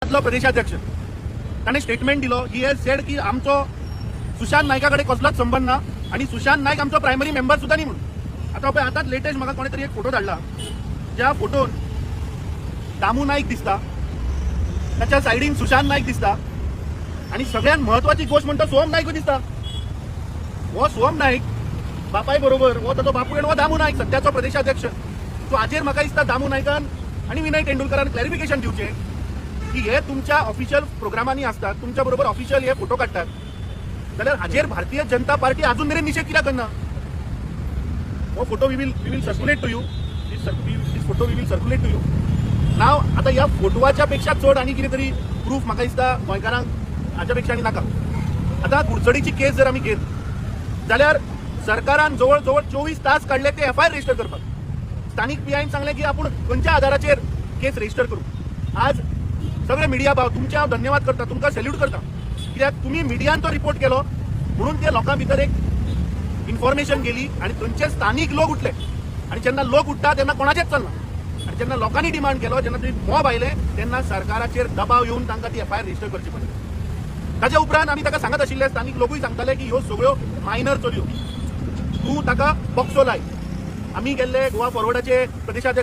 भाजपा प्रदेशाध्यक्ष ताणे स्टेटमेंट दिलो. ही हॅज सेड की आमचो सुशांत नायकाकडे कसलोच संबंध ना आणि सुशांत नायक आमचो प्रायमरी मेंबर सुद्धा नाही म्हणून. आता पळय आताच लेटेस्ट म्हाका कोणी तरी एक फोटो धाडला ज्या फोटोन दामू नाईक दिसता, त्याच्या सायडीन सुशांत नाईक दिसता आणि सगळ्यात महत्वाची गोष्ट म्हणतो सोहम नाईक दिसता. हो सोहम नाईक बापाय बरोबर हो ताचो बापूय हो दामू नाईक सध्याचो प्रदेशाध्यक्ष. सो हाजेर म्हाका दिसता दामू नायकान आणि विनय तेंडुलकरान क्लॅरिफिकेशन दिवचे की हे तुमच्या ऑफिशियल प्रोग्रामांनी असतात, तुमच्या बरोबर ऑफिशियल हे फोटो काढतात, जाल्यार हाजेर भारतीय जनता पार्टी अजून मेरेन निषेध कित्याक करना. हो photo we will circulate to you. This photo we will circulate to you. नाव आता या फोटोवाच्या पेक्षा चढ आणि कितें तरी प्रूफ म्हाका दिसता गोंयकारांक हाच्या पेक्षा आनी नाका. आता कुडचडीची केस जर आमी घेत जाल्यार सरकारान जवळ जवळ 24 तास काढले ते एफआयआर रजिस्टर करपाक. स्थानिक पीआयन सांगले की आपण खंयच्या आधाराचेर केस रजिस्टर करू. आज सगळे मिडिया भाव तुमचे हांव धन्यवाद करता, तुमकां सॅल्यूट करता, कित्याक तुमी मिडियान तो रिपोर्ट केलो म्हणून ते लोकां भितर एक इन्फॉर्मेशन गेली आणि थंयचे स्थानिक लोक उठले. आणि जेन्ना लोक उठता तेन्ना कोणाचेच चलना. आणि जेन्ना लोकांनी डिमांड केलो, जेन्ना तुम्ही मॉब आयले तेन्ना सरकाराचेर दबाव येवन तांकां ती एफआयआर रजिस्टर करची पडली. ताच्या उपरांत आमी ताका सांगत आशिल्ले, स्थानिक लोकूय सांगताले की ह्यो सगळ्यो मायनर चलयो, तूं ताका बॉक्सो लाय. आमी गेल्ले गोवा फॉरवर्डाचे प्रदेशाध्यक्ष